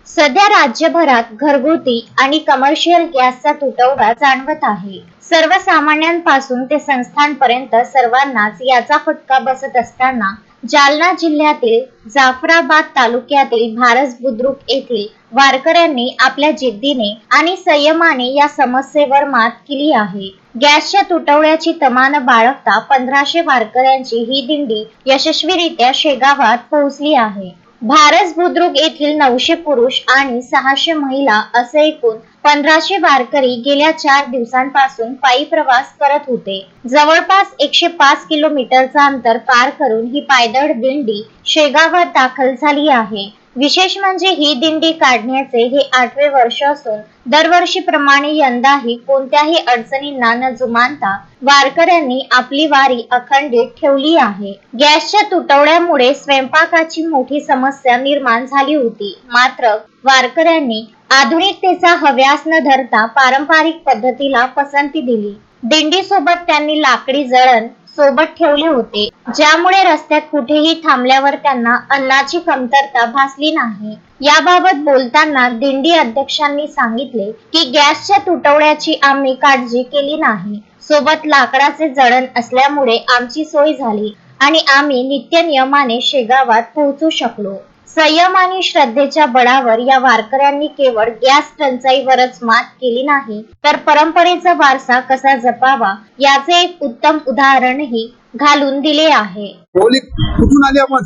सध्या राज्यभरात घरगुती आणि कमर्शियल गॅसचा तुटवडा जाणवत आहे. सर्वसामान्यांपासून ते संस्थांपर्यंत सर्वांनाच याचा फटका बसत असताना जालना जिल्ह्यातील जाफराबाद तालुक्यातील भारस बुद्रुक येथील वारकऱ्यांनी आपल्या जिद्दीने आणि संयमाने या समस्येवर मात केली आहे. गॅसच्या तुटवड्याची तमान बाळगता 1500 वारकऱ्यांची ही दिंडी यशस्वीरित्या शेगावात पोहोचली आहे. भारस बुद्रुक येथील 900 पुरुष आणि 600 महिला असे एकूण 1500 वारकरी गेल्या 4 दिवसांपासून पायी प्रवास करत होते. जवळपास 105 किलोमीटरचा अंतर पार करून ही पायदळ दिंडी शेगावात दाखल झाली आहे. विशेष म्हणजे ही दिंडी काढण्याचे हे 8वे वर्ष असून दरवर्षीप्रमाणे यंदाही कोणत्याही अडचणींना न जुमानता वारकऱ्यांनी आपली वारी अखंडित ठेवली आहे. गॅसच्या तुटवड्यामुळे स्वयंपाकाची मोठी समस्या निर्माण झाली होती. मात्र वारकऱ्यांनी आधुनिकतेचा हव्यास न धरता पारंपरिक पद्धतीला पसंती दिली. दिंडीसोबत त्यांनी लाकडी जळण सोबत ठेवले होते, ज्यामुळे रस्त्यात कुठेही थांबल्यावर त्यांना अन्नाची कमतरता भासली नाही. याबाबत बोलताना दिंडी अध्यक्षांनी सांगितले की गॅसच्या तुटवड्याची आम्ही काळजी केली नाही. सोबत लाकडाचे जळण असल्यामुळे आमची सोय झाली आणि आम्ही नित्यनियमाने शेगावात पोहोचू शकलो. संयम आणि श्रद्धेच्या बळावर या वारकऱ्यांनी केवळ गॅस टंचाईवरच मात केली नाही, तर परंपरेचा वारसा कसा जपावा याचे एक उत्तम उदाहरणही घालून दिले आहे. कुठून आले आपण?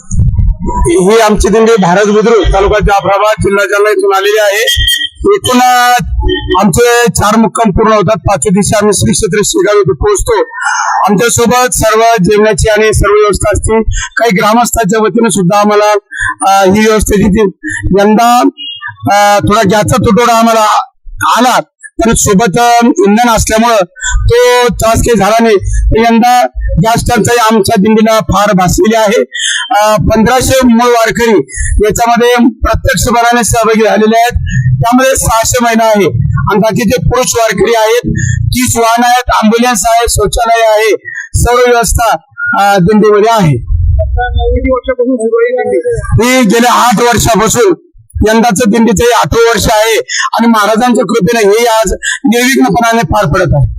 ही आमची दिंडी भारस बुद्रुक तालुका जाफराबाद जिल्हा जालना इथून आलेली आहे. एकूण आमचे 4 मुक्काम पूर्ण होतात. 5व्या दिवशी आम्ही श्री क्षेत्र शेगाव येथे पोहोचतो. आमच्या सोबत सर्व जेवणाची आणि सर्व व्यवस्था असते. काही ग्रामस्थांच्या वतीने सुद्धा आम्हाला ही व्यवस्था दिली. यंदा थोडा गॅसचा तुटवडा आम्हाला आला, पण सोबत इंधन असल्यामुळं तो त्रास काही झाला नाही. यंदा गॅस टंचाई आमच्या दिंडीला फार भासलेली आहे. 1500 मूळ वारकरी याच्यामध्ये प्रत्यक्षपणाने सहभागी झालेले आहेत. त्यामध्ये 600 महिला आहे आणि बाकीचे पुरुष वारकरी आहेत. 30 वाहन आहेत, अँब्युलन्स आहे, शौचालय आहे, सर्व व्यवस्था दिंडीमध्ये आहे. ही गेल्या 8 वर्षापासून यंदाचं दिंडीचं 8वं वर्ष आहे आणि महाराजांच्या कृपेने हे आज निर्विघ्नपणाने पार पडत आहे.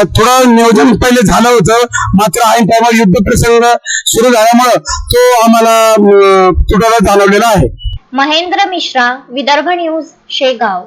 थोडं नियोजन पहिले झालं होतं, मात्र ऐन टायमाला युद्ध प्रसंग सुरू झाल्यामुळं तो आम्हाला तुटवडा जाणवलेला आहे. महेंद्र मिश्रा, विदर्भ न्यूज, शेगाव.